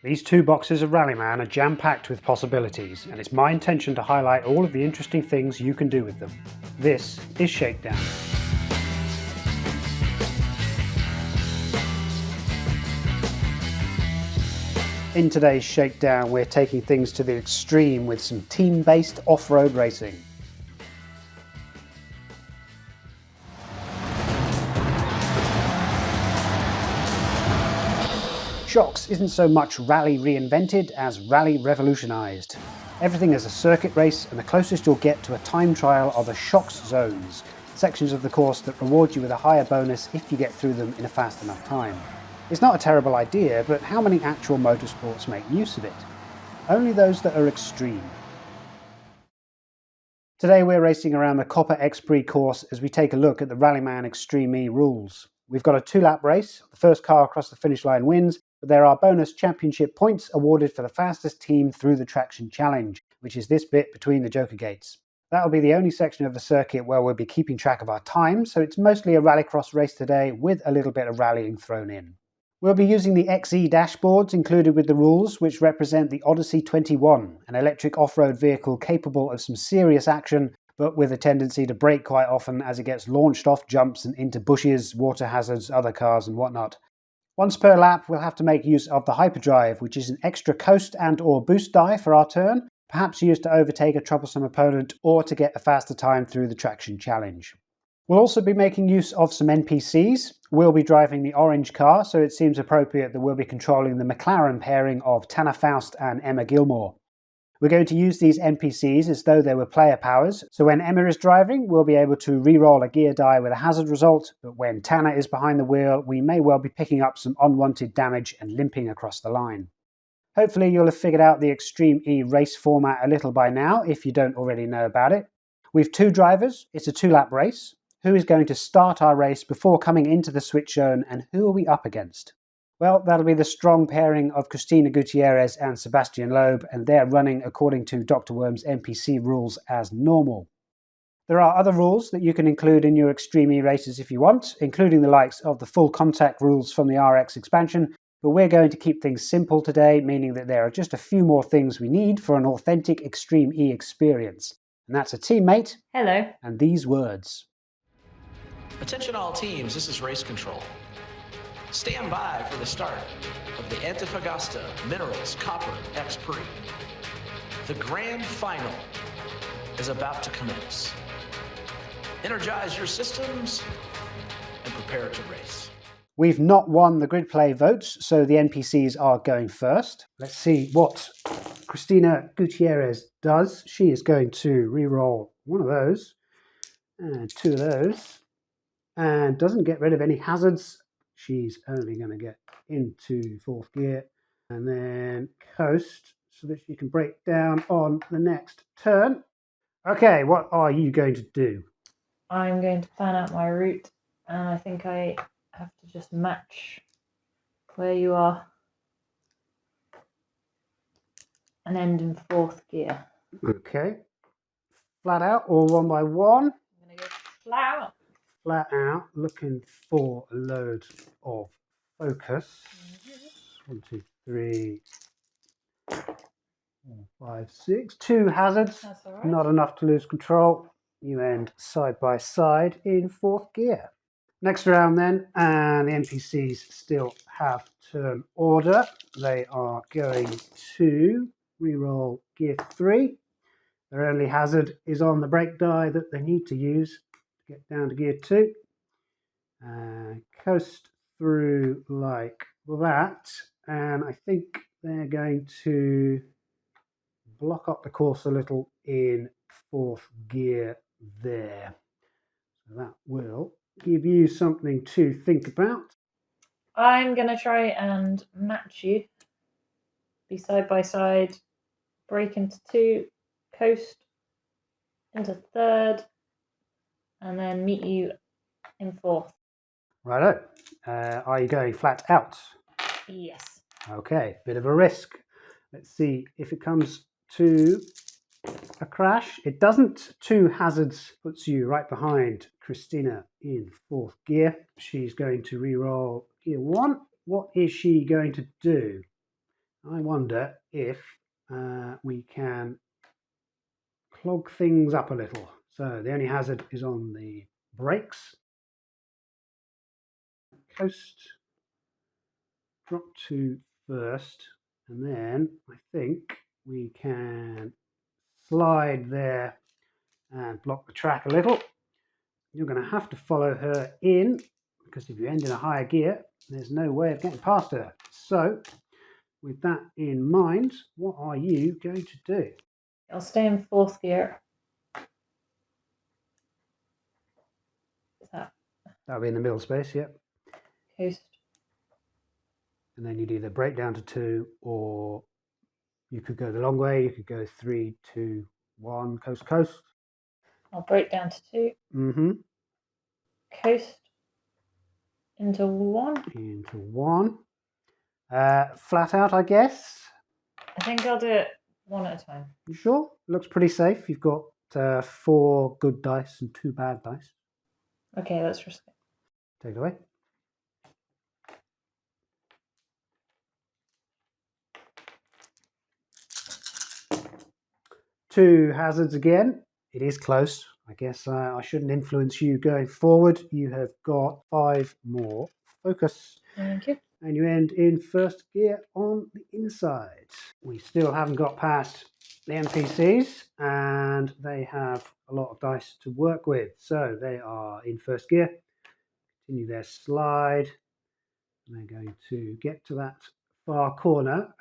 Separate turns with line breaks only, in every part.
These two boxes of Rallyman are jam-packed with possibilities, and it's my intention to highlight all of the interesting things you can do with them. This is Shakedown. In today's Shakedown, we're taking things to the extreme with some team-based off-road racing. Shocks isn't so much rally reinvented as rally revolutionised. Everything is a circuit race, and the closest you'll get to a time trial are the Shocks zones, sections of the course that reward you with a higher bonus if you get through them in a fast enough time. It's not a terrible idea, but how many actual motorsports make use of it? Only those that are extreme. Today we're racing around the Copper X-Prix course as we take a look at the Rallyman Extreme E rules. We've got a 2-lap race. The first car across the finish line wins, but there are bonus championship points awarded for the fastest team through the traction challenge, which is this bit between the Joker gates. That'll be the only section of the circuit where we'll be keeping track of our time, so it's mostly a rallycross race today with a little bit of rallying thrown in. We'll be using the XE dashboards included with the rules, which represent the Odyssey 21, an electric off-road vehicle capable of some serious action, but with a tendency to brake quite often as it gets launched off jumps and into bushes, water hazards, other cars and whatnot. Once per lap, we'll have to make use of the hyperdrive, which is an extra coast and or boost die for our turn, perhaps used to overtake a troublesome opponent or to get a faster time through the traction challenge. We'll also be making use of some NPCs. We'll be driving the orange car, so it seems appropriate that we'll be controlling the McLaren pairing of Tanner Faust and Emma Gilmore. We're going to use these NPCs as though they were player powers, so when Emma is driving, we'll be able to re-roll a gear die with a hazard result, but when Tanner is behind the wheel, we may well be picking up some unwanted damage and limping across the line. Hopefully you'll have figured out the Extreme E race format a little by now, if you don't already know about it. We've 2 drivers, it's a 2-lap race. Who is going to start our race before coming into the switch zone, and who are we up against? Well, that'll be the strong pairing of Cristina Gutierrez and Sebastian Loeb, and they're running according to Dr. Worm's NPC rules as normal. There are other rules that you can include in your Extreme E races if you want, including the likes of the full contact rules from the RX expansion, but we're going to keep things simple today, meaning that there are just a few more things we need for an authentic Extreme E experience. And that's a teammate.
Hello.
And these words.
Attention all teams, this is race control. Stand by for the start of the Antofagasta Minerals Copper X-Prix. The grand final is about to commence. Energize your systems and prepare to race.
We've not won the grid play votes, so the NPCs are going first. Let's see what Cristina Gutierrez does. She is going to re-roll one of those and 2 of those, and doesn't get rid of any hazards. She's only going to get into 4th gear and then coast so that she can break down on the next turn. Okay, what are you going to do?
I'm going to plan out my route, and I think I have to just match where you are and end in 4th gear.
Okay. Flat out or one by one?
I'm going to go flat out.
Flat out, looking for a load of focus. 1, 2, 3, 4, 5, 6. 2 hazards.
That's all right.
Not enough to lose control. You end side by side in 4th gear. Next round then, and the NPCs still have turn order. They are going to re-roll gear 3. Their only hazard is on the brake die that they need to use to get down to gear 2. Coast through like that, and I think they're going to block up the course a little in 4th gear there. So that will give you something to think about.
I'm going to try and match you. Be side by side, break into 2, coast into 3rd, and then meet you in 4th.
Righto. Are you going flat out?
Yes.
Okay, bit of a risk. Let's see if it comes to a crash. It doesn't. 2 hazards puts you right behind Cristina in 4th gear. She's going to re-roll gear 1. What is she going to do? I wonder if we can clog things up a little. So the only hazard is on the brakes. Coast, drop to first, and then I think we can slide there and block the track a little. You're going to have to follow her in, because if you end in a higher gear, there's no way of getting past her. So with that in mind, what are you going to do?
I'll stay in 4th gear. Is that
That'll be in the middle space, yep.
coast?
And then you'd either break down to 2, or you could go the long way. You could go 3, 2, 1, coast, coast.
I'll break down to 2.
Mm-hmm.
Coast into 1.
Into 1. Flat out, I guess.
I think I'll do it one at a time.
You sure? Looks pretty safe. You've got 4 good dice and 2 bad dice.
Okay, let's risk it.
Take it away. Two hazards again. It is close. I guess I shouldn't influence you going forward. You have got 5 more focus.
Thank you.
And you end in 1st gear on the inside. We still haven't got past the NPCs, and they have a lot of dice to work with. So they are in 1st gear. Continue their slide. And they're going to get to that far corner.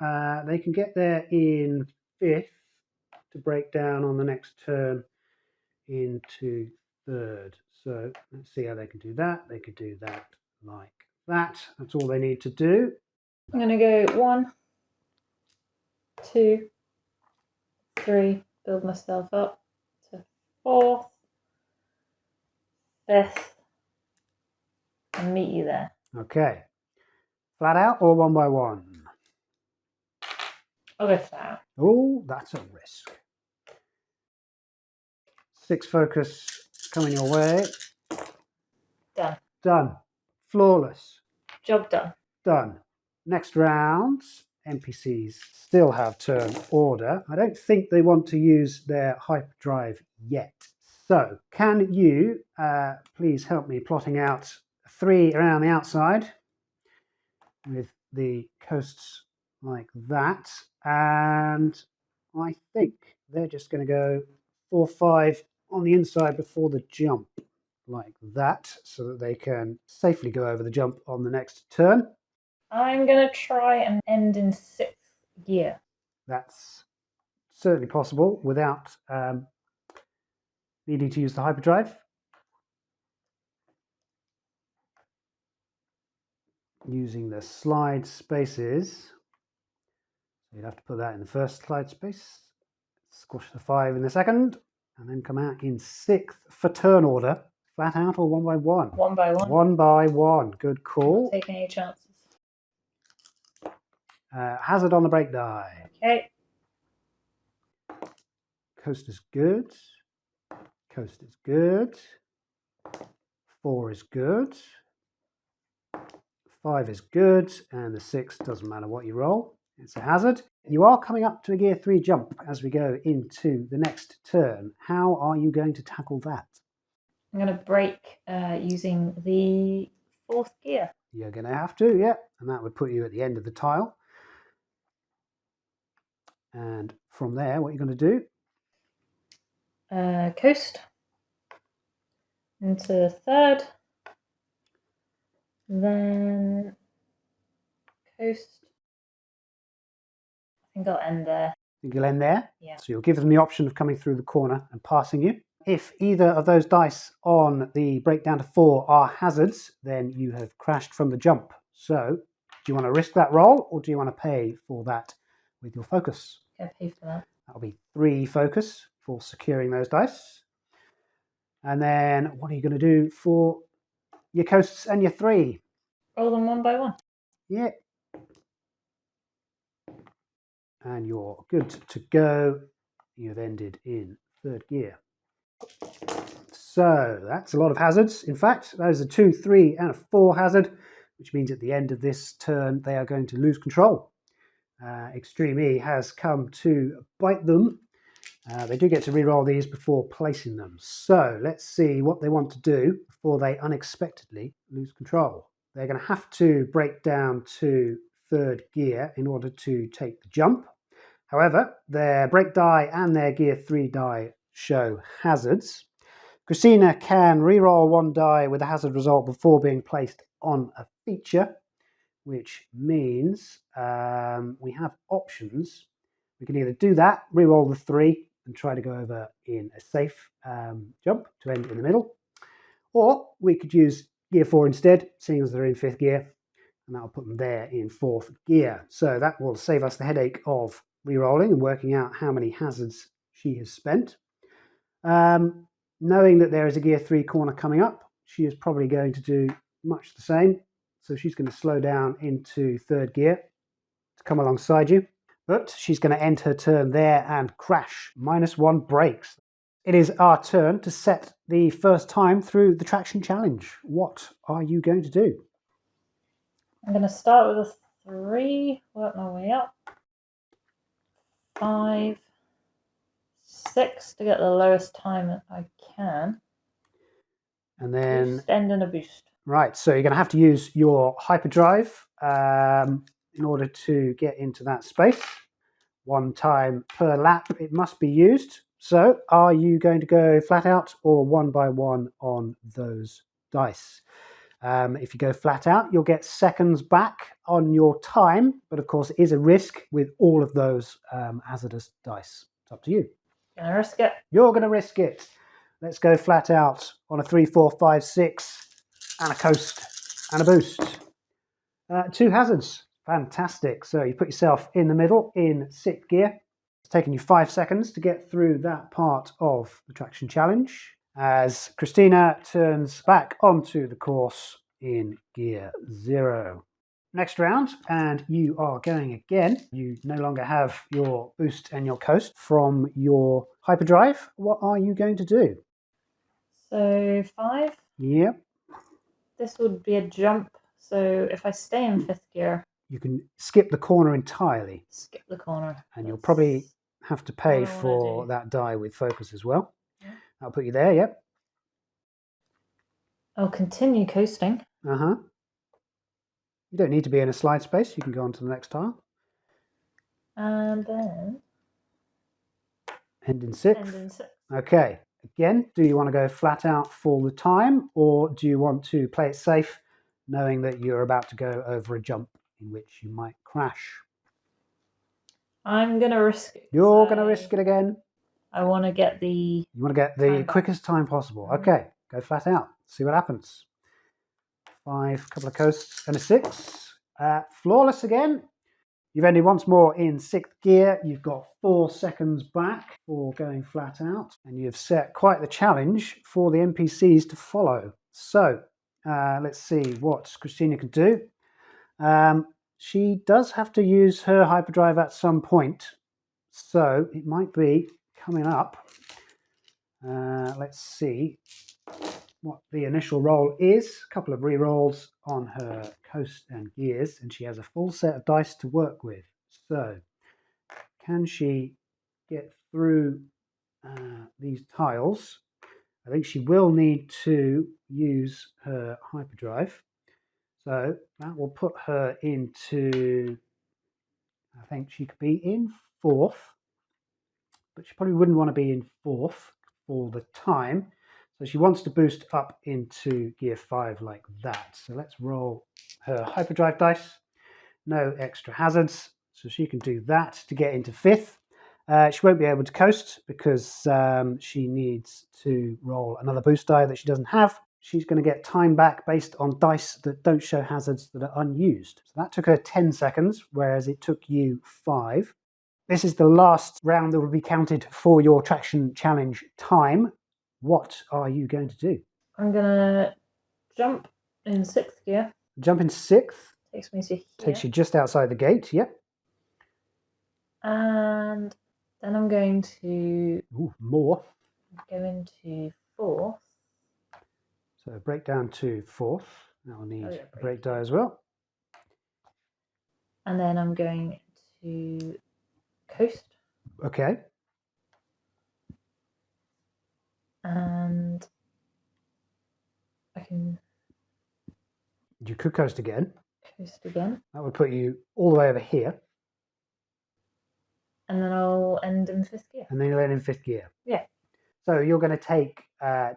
They can get there in 5th to break down on the next turn into 3rd. So let's see how they can do that. They could do that like that. That's all they need to do.
I'm going to go 1, 2, 3, build myself up to 4th, 5th, and meet you there.
Okay. Flat out or 1 by 1?
I'll go flat.
Oh, that's a risk. 6 focus coming your way.
Done.
Done. Flawless.
Job done.
Done. Next round, NPCs still have turn order. I don't think they want to use their hyperdrive yet. So can you please help me plotting out 3 around the outside with the coasts like that. And I think they're just going to go 4, 5 on the inside before the jump like that, so that they can safely go over the jump on the next turn.
I'm going to try and end in 6th gear.
That's certainly possible without needing to use the hyperdrive. Using the slide spaces. So you'd have to put that in the first slide space, squash the 5 in the second, and then come out in 6th for turn order. Flat out or 1 by 1?
1 by 1.
1 by 1. Good call.
Not taking any chances.
Hazard on the break die.
Okay.
Coast is good. Coast is good. 4 is good. 5 is good. And the 6 doesn't matter what you roll. It's a hazard. You are coming up to a gear 3 jump as we go into the next turn. How are you going to tackle that?
I'm going to break using the 4th gear.
You're going to have to, yeah. And that would put you at the end of the tile. And from there, what are you going to do?
Coast into 3rd. Then coast. I think I'll end there.
Think you'll end there?
Yeah.
So you'll give them the option of coming through the corner and passing you. If either of those dice on the breakdown to 4 are hazards, then you have crashed from the jump. So do you want to risk that roll, or do you want to pay for that with your focus?
Okay, pay for that.
That'll be 3 focus for securing those dice. And then what are you going to do for your coasts and your 3?
Roll them 1 by 1.
Yeah. And you're good to go. You've ended in 3rd gear. So that's a lot of hazards. In fact, those are 2, 3, and a 4 hazard, which means at the end of this turn, they are going to lose control. Extreme E has come to bite them. They do get to re-roll these before placing them. So let's see what they want to do before they unexpectedly lose control. They're going to have to break down to third gear in order to take the jump. However, their brake die and their gear 3 die show hazards. Christina can re-roll one die with a hazard result before being placed on a feature, which means we have options. We can either do that, re-roll the 3 and try to go over in a safe jump to end in the middle, or we could use gear 4 instead, seeing as they're in 5th gear, and that'll put them there in 4th gear. So that will save us the headache of re-rolling and working out how many hazards she has spent. Knowing that there is a gear 3 corner coming up, she is probably going to do much the same. So she's going to slow down into 3rd gear to come alongside you. But she's going to end her turn there and crash. -1 brakes. It is our turn to set the first time through the traction challenge. What are you going to do?
I'm going to start with a 3, work my way up. 5, 6 to get the lowest time that I can.
And then
Boost, end and a boost.
Right, so you're going to have to use your hyperdrive in order to get into that space. 1 time per lap it must be used. So are you going to go flat out or 1 by 1 on those dice? If you go flat out, you'll get seconds back on your time, but of course it is a risk with all of those hazardous dice. It's up to you.
Gonna risk it.
You're going to risk it. Let's go flat out on a 3, 4, 5, 6, and a coast and a boost. 2 hazards. Fantastic. So you put yourself in the middle in 6th gear. It's taken you 5 seconds to get through that part of the traction challenge as Christina turns back onto the course in gear 0. Next round, and you are going again. You no longer have your boost and your coast from your hyperdrive. What are you going to do?
So 5.
Yep.
This would be a jump. So if I stay in 5th gear,
You can skip the corner entirely.
skip the corner.
And you'll probably have to pay
what I wanna
for
do.
that die with focus as well.
Yeah.
I'll put you there, yep.
I'll continue coasting.
Uh-huh. You don't need to be in a slide space. You can go on to the next tile.
And then
End in 6th.
end in 6.
Okay. Again, do you want to go flat out for the time, or do you want to play it safe, knowing that you're about to go over a jump in which you might crash?
I'm going to risk it.
You're going to risk it again?
I want to get the...
You want to get the quickest time possible. Okay, go flat out. See what happens. 5, couple of coasts, and a 6. Flawless again. You've ended once more in 6th gear. You've got 4 seconds back for going flat out. And you've set quite the challenge for the NPCs to follow. So let's see what Christina can do. She does have to use her hyperdrive at some point. So it might be coming up. Let's see what the initial roll is. A couple of re-rolls on her coast and gears, and she has a full set of dice to work with. So can she get through these tiles? I think she will need to use her hyperdrive. So that will put her into, I think she could be in 4th, but she probably wouldn't want to be in 4th all the time. So she wants to boost up into gear 5 like that. So let's roll her hyperdrive dice. No extra hazards. So she can do that to get into 5th. She won't be able to coast because she needs to roll another boost die that she doesn't have. She's going to get time back based on dice that don't show hazards that are unused. So that took her 10 seconds, whereas it took you 5. This is the last round that will be counted for your traction challenge time. What are you going to do?
I'm going to jump in 6th gear.
Jump in 6th.
Takes me to here.
Takes you just outside the gate, yep.
And then I'm going to
more.
go into 4th.
So break down to 4th. That will need a break die as well.
And then I'm going to coast.
Okay.
And I can
You could coast again.
coast again.
That would put you all the way over here.
And then I'll end in 5th gear.
And then you'll end in 5th gear.
Yeah.
So you're going to take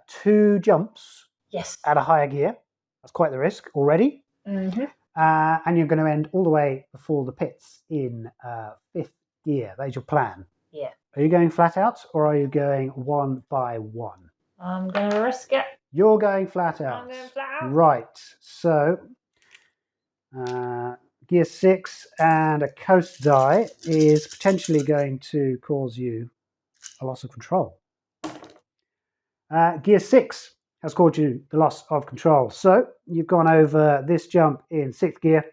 2 jumps
Yes.
at a higher gear. That's quite the risk already.
Mm-hmm.
And you're going to end all the way before the pits in 5th gear. That is your plan.
Yeah.
Are you going flat out or are you going 1 by 1?
I'm going to risk it.
You're going flat out.
I'm going flat out.
Right. So gear 6 and a coast die is potentially going to cause you a loss of control. Gear 6 has caused you the loss of control. So you've gone over this jump in 6th gear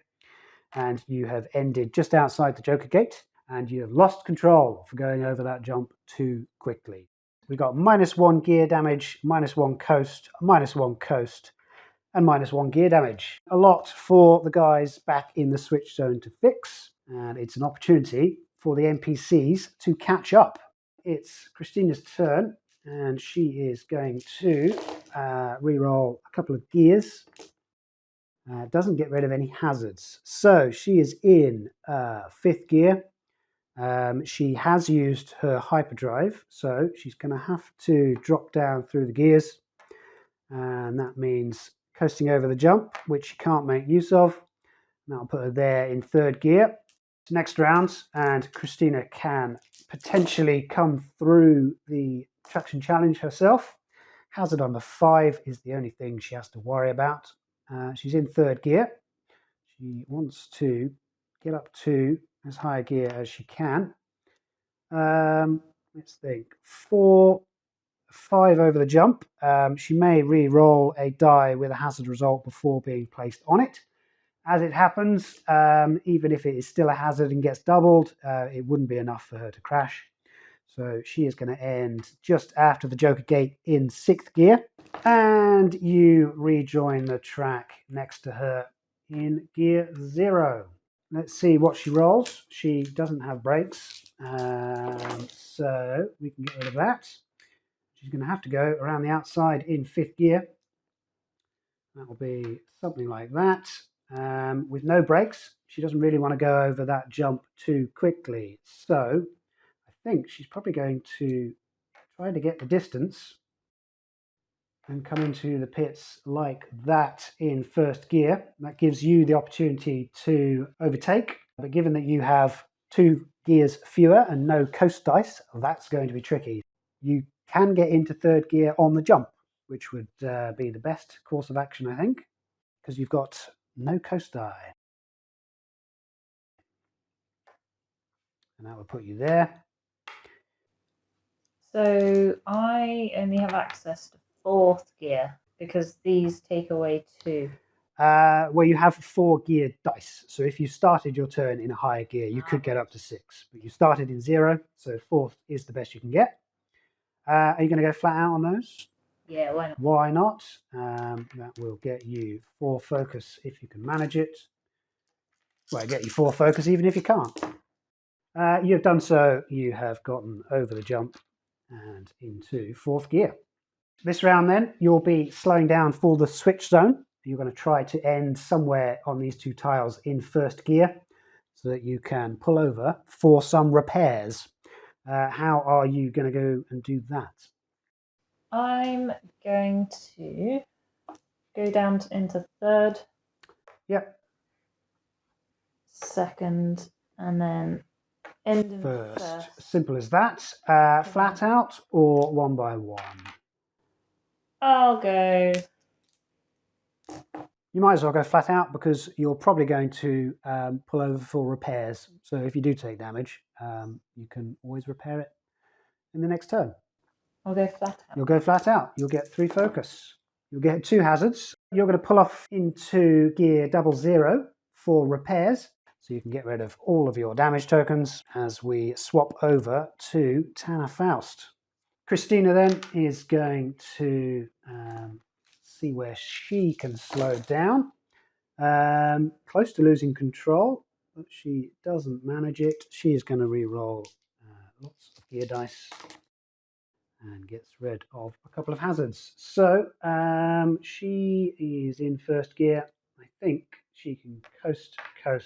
and you have ended just outside the Joker Gate and you have lost control for going over that jump too quickly. We've got -1 gear damage, -1 coast, -1 coast, and -1 gear damage. A lot for the guys back in the switch zone to fix, and it's an opportunity for the NPCs to catch up. It's Christina's turn, and she is going to re-roll a couple of gears. Doesn't get rid of any hazards. So she is in 5th gear. She has used her hyperdrive, so she's going to have to drop down through the gears, and that means coasting over the jump, which she can't make use of. That'll put her there in 3rd gear. Next round, and Christina can potentially come through the traction challenge herself. Hazard number 5 is the only thing she has to worry about. She's in 3rd gear. She wants to get up to as high a gear as she can. Let's think. 4, 5 over the jump. She may re-roll a die with a hazard result before being placed on it. As it happens, even if it is still a hazard and gets doubled, it wouldn't be enough for her to crash. So she is going to end just after the Joker Gate in 6th gear. And you rejoin the track next to her in gear 0. Let's see what she rolls. She doesn't have brakes, so we can get rid of that. She's going to have to go around the outside in 5th gear. That will be something like that. With no brakes, she doesn't really want to go over that jump too quickly. So I think she's probably going to try to get the distance and come into the pits like that in 1st gear. That gives you the opportunity to overtake. But given that you have 2 gears fewer and no coast dice, that's going to be tricky. You can get into 3rd gear on the jump, which would be the best course of action, I think, because you've got no coast die. And that would put you there.
So I only have access to 4th gear because these take away 2.
Well, you have 4 gear dice. So if you started your turn in a higher gear, you could get up to 6. But you started in 0, so 4th is the best you can get. Are you going to go flat out on those?
Yeah, why not?
Why not? That will get you 4 focus if you can manage it. Well, get you 4 focus even if you can't. You've done so. You have gotten over the jump and into 4th gear. This round then, you'll be slowing down for the switch zone. You're going to try to end somewhere on these 2 tiles in 1st gear so that you can pull over for some repairs. How are you going to go and do that?
I'm going to go down into 3rd.
Yep.
2nd, and then end in
First.
1st.
Simple as that. Flat out or 1 by 1?
I'll go.
You might as well go flat out because you're probably going to pull over for repairs. So if you do take damage, you can always repair it in the next turn.
I'll go flat out.
You'll go flat out. You'll get 3 focus. You'll get 2 hazards. You're going to pull off into gear 00 for repairs. So you can get rid of all of your damage tokens as we swap over to Tanner Faust. Christina then is going to see where she can slow down. Close to losing control, but she doesn't manage it. She is going to re-roll lots of gear dice and gets rid of a couple of hazards. So she is in first gear. I think she can coast, come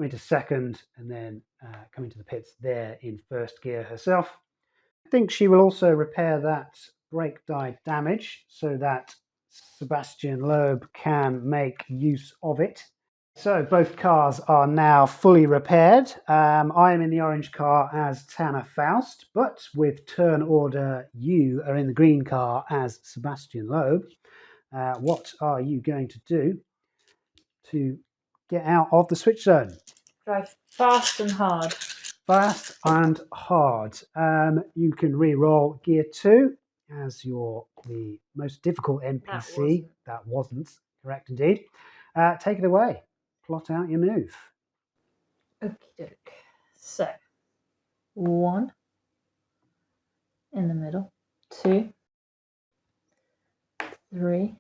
into second, and then come into the pits there in first gear herself. I think she will also repair that brake die damage so that Sebastian Loeb can make use of it. So both cars are now fully repaired. I am in the orange car as Tanner Faust, but with turn order, you are in the green car as Sebastian Loeb. What are you going to do to get out of the switch zone?
Drive fast and hard.
Fast and hard. You can re-roll gear 2 as you're the most difficult NPC. That wasn't correct indeed. Take it away. Plot out your move.
Okie doke. So, 1 in the middle, 2, 3,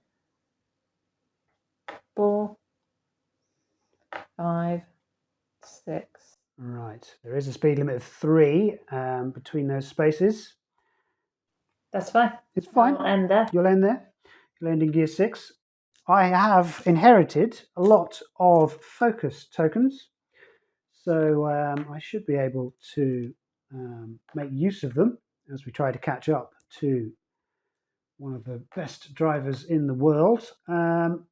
4, 5, 6.
Right. There is a speed limit of 3 between those spaces.
That's fine.
It's fine.
I'll end there.
You'll end there. You'll end in gear 6. I have inherited a lot of focus tokens, so I should be able to make use of them as we try to catch up to one of the best drivers in the world. I'm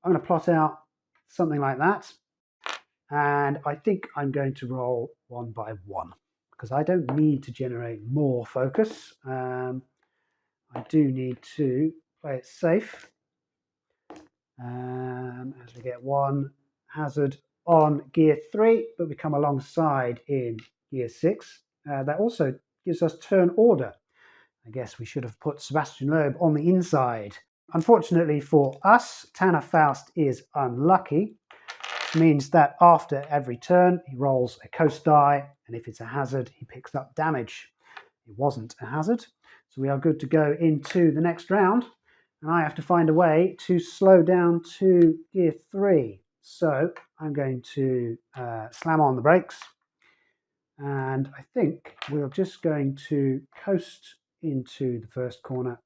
going to plot out something like that, and I think I'm going to roll 1 by 1 because I don't need to generate more focus. I do need to play it safe. As we get 1 hazard on gear 3, but we come alongside in gear 6. That also gives us turn order. I guess we should have put Sebastian Loeb on the inside. Unfortunately for us, Tanner Faust is unlucky, which means that after every turn he rolls a coast die, and if it's a hazard he picks up damage. It wasn't a hazard, so we are good to go into the next round. And I have to find a way to slow down to gear 3. So I'm going to slam on the brakes. And I think we're just going to coast into the first corner.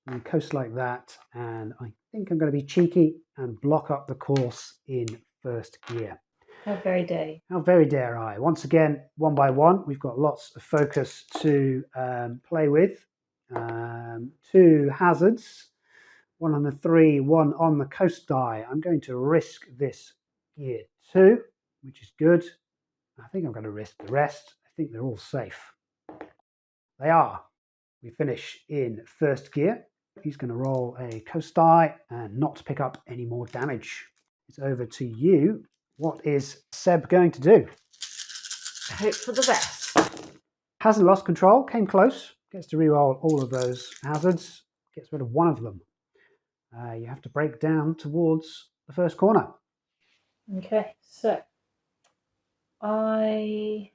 And coast like that. And I think I'm going to be cheeky and block up the course in first gear.
How very dare.
How very dare I. Once again, 1 by 1, we've got lots of focus to play with. 2 hazards. 1 on the 3, 1 on the coast die. I'm going to risk this gear 2, which is good. I think I'm going to risk the rest. I think they're all safe. They are. We finish in first gear. He's going to roll a coast die and not pick up any more damage. It's over to you. What is Seb going to do?
Hope for the best.
Hasn't lost control, came close. Gets to reroll all of those hazards. Gets rid of 1 of them. You have to break down towards the first corner.
Okay, so I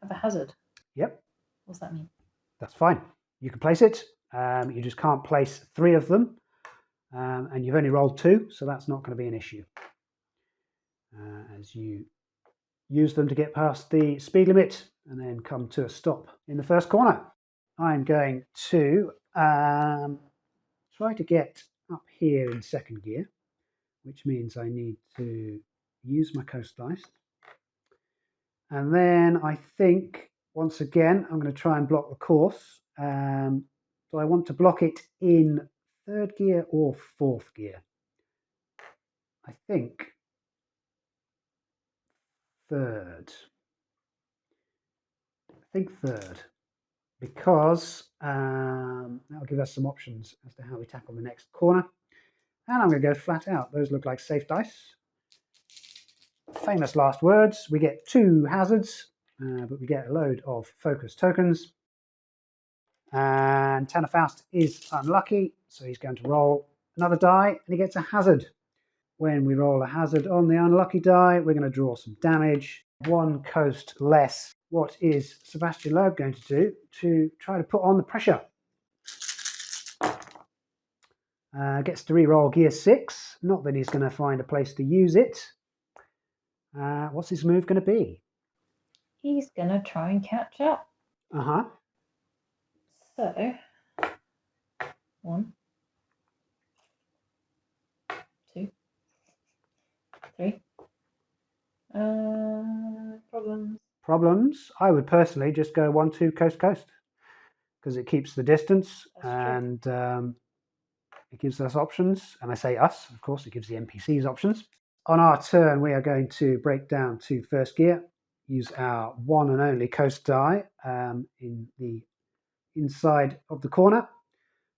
have a hazard.
Yep.
What's that mean?
That's fine. You can place it. You just can't place 3 of them. And you've only rolled 2, so that's not going to be an issue. As you use them to get past the speed limit and then come to a stop in the first corner. I'm going to try to get up here in second gear, which means I need to use my coast dice. And then I think, once again, I'm going to try and block the course. Do I want to block it in third gear or fourth gear? I think third. Because that'll give us some options as to how we tackle the next corner. And I'm going to go flat out. Those look like safe dice. Famous last words. We get 2 hazards, but we get a load of focus tokens. And Tanner Faust is unlucky, so he's going to roll another die, and he gets a hazard. When we roll a hazard on the unlucky die, we're going to draw some damage. 1 coast less. What is Sebastian Loeb going to do to try to put on the pressure? Gets to re-roll gear 6. Not that he's going to find a place to use it. What's his move going to be?
He's going to try and catch up.
Uh-huh.
So, 1, 2, 3. Problems.
Problems. I would personally just go 1-2 coast coast because it keeps the distance.
That's true.
And it gives us options. And I say us, of course, it gives the NPCs options. On our turn, we are going to break down to first gear, use our one and only coast die in the inside of the corner.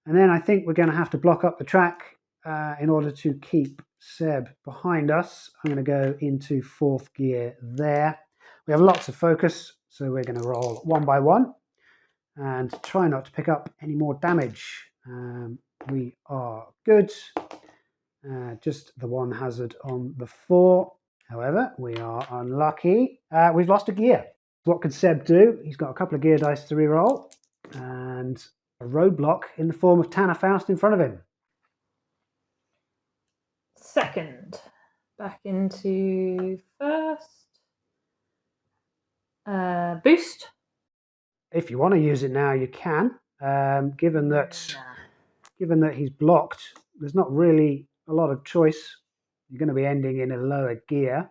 And then I think we're going to have to block up the track in order to keep Seb behind us. I'm going to go into fourth gear there. We have lots of focus, so we're going to roll one by one and try not to pick up any more damage. We are good. Just the one hazard on the 4. However, we are unlucky. We've lost a gear. What could Seb do? He's got a couple of gear dice to reroll and a roadblock in the form of Tanner Faust in front of him.
Second. Back into first. Boost.
If you want to use it now, you can. Given that he's blocked, there's not really a lot of choice. You're going to be ending in a lower gear.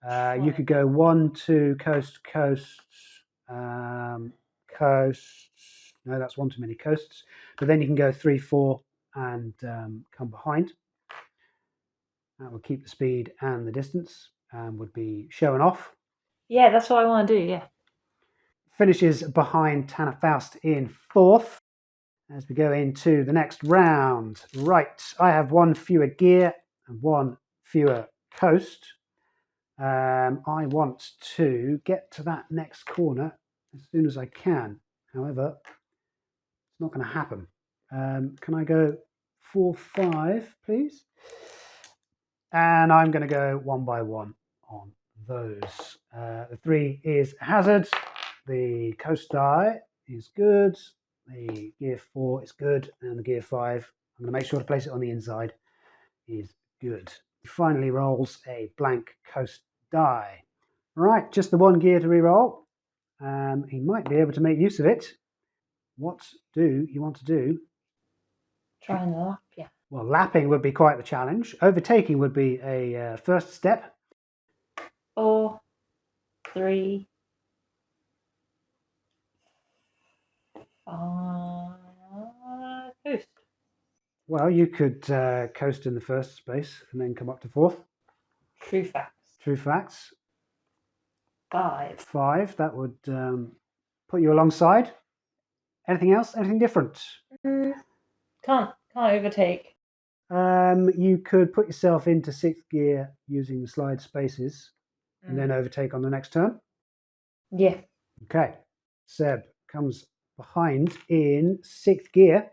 You could go 1-2 coast coasts, coasts. No, that's one too many coasts. But then you can go 3-4 and come behind. That would keep the speed and the distance and would be showing off.
Yeah, that's what I want to do, yeah.
Finishes behind Tanner Faust in fourth. As we go into the next round. Right, I have one fewer gear and one fewer coast. I want to get to that next corner as soon as I can. However, it's not going to happen. Can I go 4-5, please? And I'm going to go one by one on those. The 3 is a hazard. The coast die is good. The gear 4 is good. And the gear 5, I'm going to make sure to place it on the inside, is good. He finally rolls a blank coast die. Right, just the one gear to re-roll. He might be able to make use of it. What do you want to do?
Try and lap, yeah.
Well, lapping would be quite the challenge. Overtaking would be a first step.
4, 3, 5, coast.
Well, you could coast in the first space and then come up to fourth.
True facts.
True facts.
5.
5, that would put you alongside. Anything else? Anything different?
Can't overtake.
You could put yourself into 6th gear using the slide spaces and then overtake on the next turn.
Yeah.
Okay. Seb comes behind in 6th gear,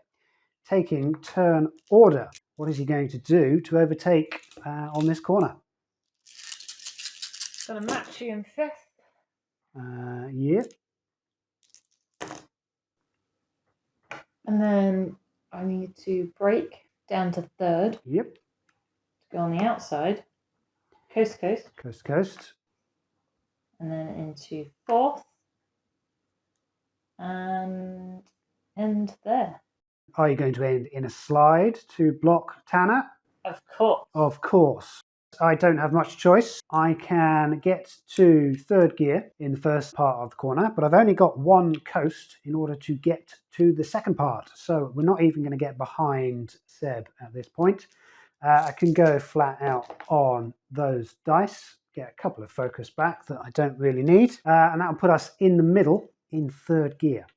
taking turn order. What is he going to do to overtake on this corner?
Gonna match you in 5th.
Yeah.
And then I need to break down to 3rd.
Yep.
To go on the outside. Coast coast.
Coast coast.
And then into 4th. And end there.
Are you going to end in a slide to block Tanner?
Of course.
Of course. I don't have much choice. I can get to 3rd gear in the first part of the corner, but I've only got one coast in order to get to the second part. So we're not even going to get behind Seb at this point. I can go flat out on those dice, get a couple of focus back that I don't really need, and that will put us in the middle in 3rd gear.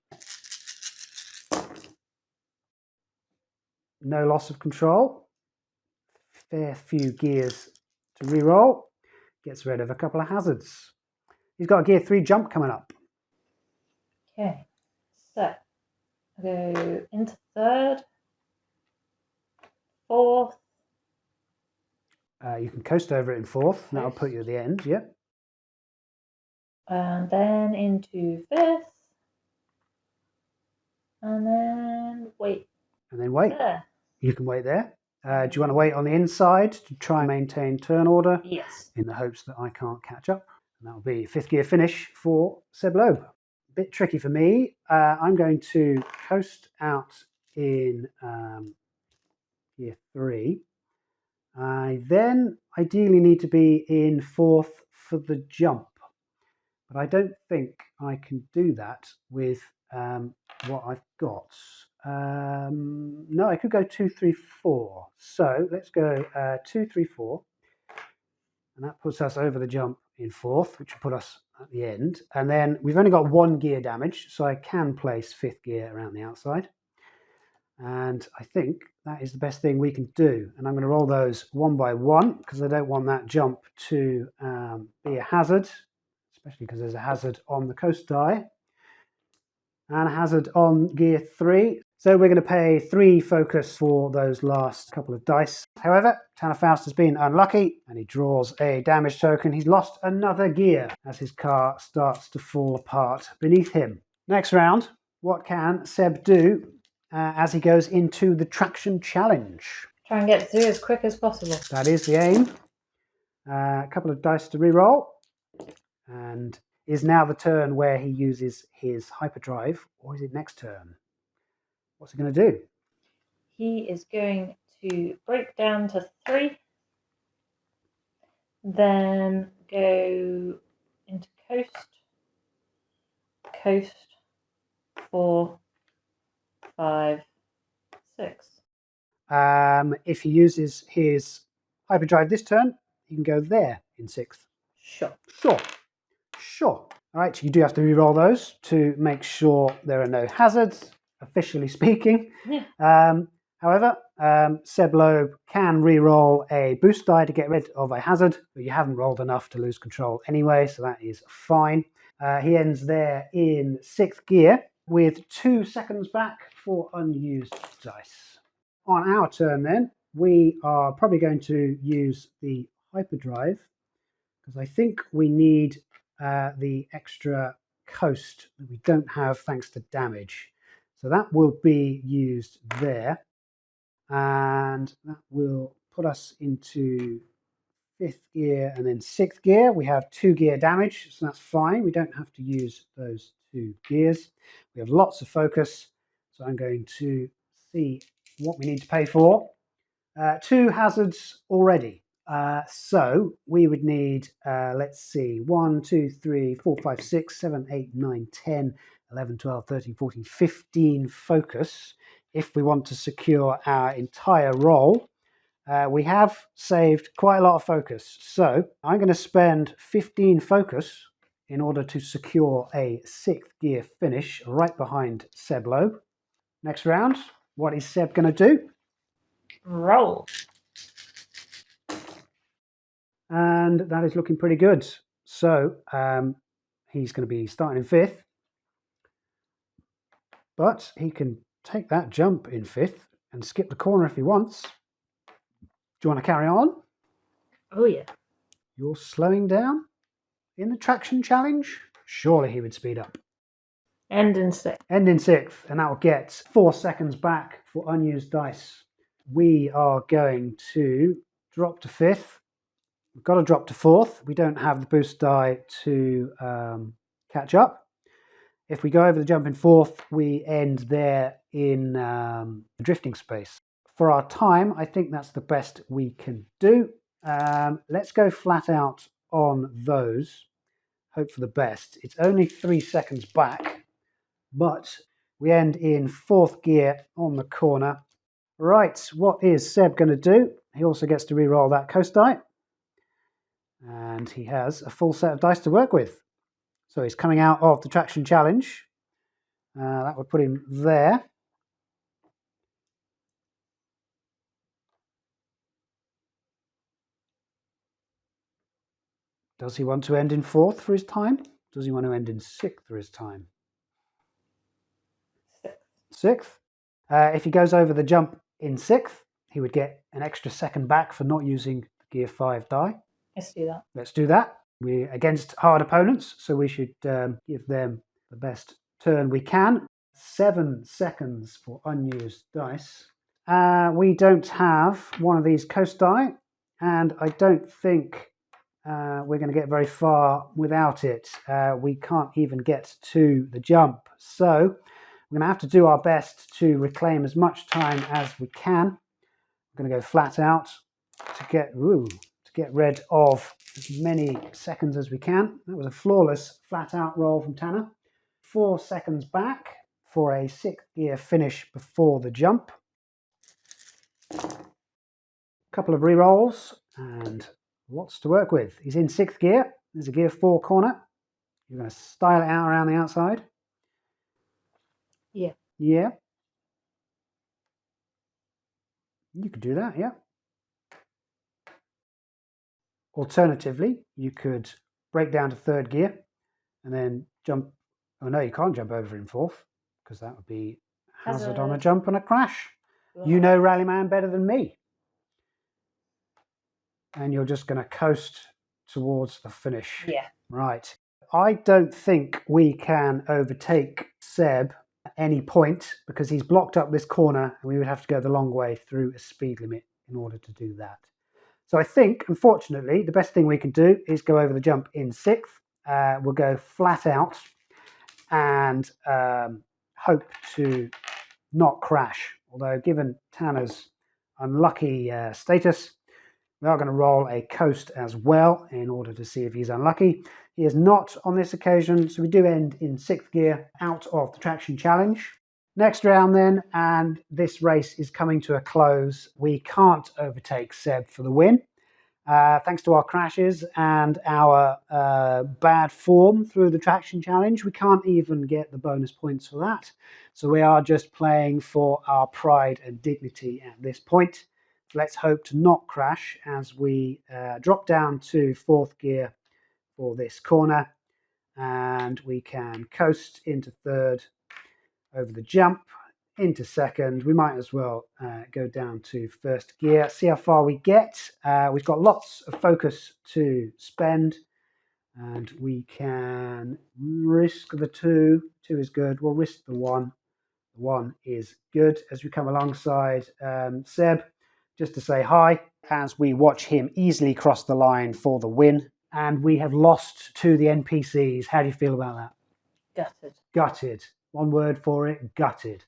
No loss of control. Fair few gears to re-roll. Gets rid of a couple of hazards. He's got a gear 3 jump coming up.
Okay, so I go into 3rd, 4th.
You can coast over it in 4th. That'll put you at the end, yep.
And then into 5th. And then wait.
And then wait.
There.
You can wait there. Do you want to wait on the inside to try and maintain turn order?
Yes.
In the hopes that I can't catch up. And that'll be 5th gear finish for Seb Loeb. A bit tricky for me. I'm going to coast out in gear 3. I then ideally need to be in 4th for the jump. But I don't think I can do that with what I've got. No, I could go 2, 3, 4. So let's go 2, 3, 4. And that puts us over the jump in 4th, which will put us at the end. And then we've only got 1 gear damage, so I can place 5th gear around the outside. And I think that is the best thing we can do. And I'm going to roll those one by one because I don't want that jump to be a hazard, especially because there's a hazard on the coast die and a hazard on gear 3. So we're going to pay 3 focus for those last couple of dice. However, Tanner Faust has been unlucky and he draws a damage token. He's lost another gear as his car starts to fall apart beneath him. Next round, what can Seb do as he goes into the traction challenge?
Try and get through as quick as possible.
That is the aim. A couple of dice to reroll. And is now the turn where he uses his hyperdrive, or is it next turn? What's he going to do?
He is going to break down to 3, then go into coast, 4, 5, 6.
If he uses his hyperdrive this turn, he can go there in 6th.
Sure.
All right, so you do have to reroll those to make sure there are no hazards, officially speaking.
Yeah.
However, Seb Loeb can reroll a boost die to get rid of a hazard, but you haven't rolled enough to lose control anyway, so that is fine. He ends there in 6th gear with 2 seconds back for unused dice. On our turn then, we are probably going to use the hyperdrive because I think we need the extra coast that we don't have thanks to damage. So that will be used there. And that will put us into 5th gear and then 6th gear. We have 2 gear damage, so that's fine. We don't have to use those 2 gears. We have lots of focus, so I'm going to see what we need to pay for. 2 hazards already. So we would need, let's see, 1, 2, 3, 4, 5, 6, 7, 8, 9, 10, 11, 12, 13, 14, 15 focus if we want to secure our entire roll. We have saved quite a lot of focus, so I'm going to spend 15 focus in order to secure a 6th gear finish right behind Seb Loeb. Next round, what is Seb going to do?
Roll.
And that is looking pretty good. So he's going to be starting in 5th, but he can take that jump in 5th and skip the corner if he wants. Do you want to carry on?
Oh, yeah.
You're slowing down in the traction challenge? Surely he would speed up.
End in 6th.
End in 6th, and that will get 4 seconds back for unused dice. We are going to drop to 5th. We've got to drop to 4th. We don't have the boost die to catch up. If we go over the jump in 4th, we end there in the drifting space. For our time, I think that's the best we can do. Let's go flat out on those. Hope for the best. It's only 3 seconds back, but we end in 4th gear on the corner. Right, what is Seb going to do? He also gets to re-roll that coast die. And he has a full set of dice to work with. So he's coming out of the traction challenge. That would put him there. Does he want to end in 4th for his time? Does he want to end in 6th for his time? 6th. If he goes over the jump in 6th, he would get an extra second back for not using the gear 5 die.
Let's do that.
Let's do that. We're against hard opponents, so we should give them the best turn we can. 7 seconds for unused dice. We don't have one of these coast die, and I don't think we're going to get very far without it. We can't even get to the jump. So we're going to have to do our best to reclaim as much time as we can. We're going to go flat out to get rid of as many seconds as we can. That was a flawless flat out roll from Tanner. 4 seconds back for a 6th gear finish before the jump. Couple of re-rolls and lots to work with. He's in 6th gear. There's a gear 4 corner. You're going to style it out around the outside.
Yeah.
Yeah. You could do that, yeah. Alternatively, you could break down to 3rd gear and then jump. Oh no, you can't jump over in 4th because that would be hazard on a jump and a crash. You know Rallyman better than me. And you're just going to coast towards the finish.
Yeah.
Right. I don't think we can overtake Seb at any point because he's blocked up this corner and we would have to go the long way through a speed limit in order to do that. So I think, unfortunately, the best thing we can do is go over the jump in 6th. We'll go flat out and hope to not crash. Although, given Tanner's unlucky status, we are going to roll a coast as well in order to see if he's unlucky. He is not on this occasion, so we do end in 6th gear out of the traction challenge. Next round then, and this race is coming to a close. We can't overtake Seb for the win. Thanks to our crashes and our bad form through the traction challenge, we can't even get the bonus points for that. So we are just playing for our pride and dignity at this point. Let's hope to not crash as we drop down to 4th gear for this corner, and we can coast into 3rd over the jump, into 2nd. We might as well go down to 1st gear, see how far we get. We've got lots of focus to spend, and we can risk the 2. 2 is good. We'll risk the 1. The 1 is good. As we come alongside Seb, just to say hi, as we watch him easily cross the line for the win. And we have lost to the NPCs. How do you feel about that?
Gutted.
Gutted. One word for it, gutted.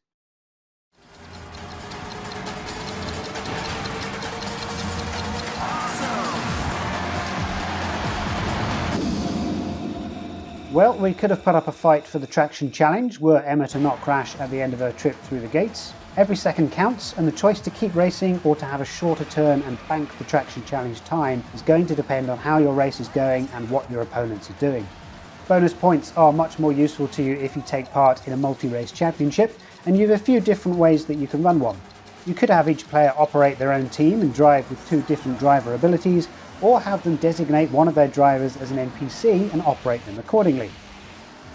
Well, we could have put up a fight for the traction challenge were Emma to not crash at the end of her trip through the gates. Every second counts, and the choice to keep racing or to have a shorter turn and bank the traction challenge time is going to depend on how your race is going and what your opponents are doing. Bonus points are much more useful to you if you take part in a multi-race championship, and you have a few different ways that you can run one. You could have each player operate their own team and drive with 2 different driver abilities, or have them designate one of their drivers as an NPC and operate them accordingly.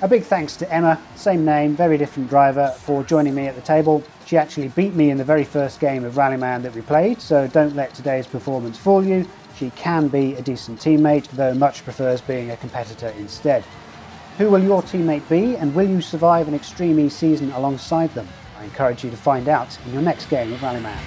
A big thanks to Emma, same name, very different driver, for joining me at the table. She actually beat me in the very first game of Rallyman that we played, so don't let today's performance fool you. She can be a decent teammate, though much prefers being a competitor instead. Who will your teammate be, and will you survive an Extreme E season alongside them? I encourage you to find out in your next game of Rallyman.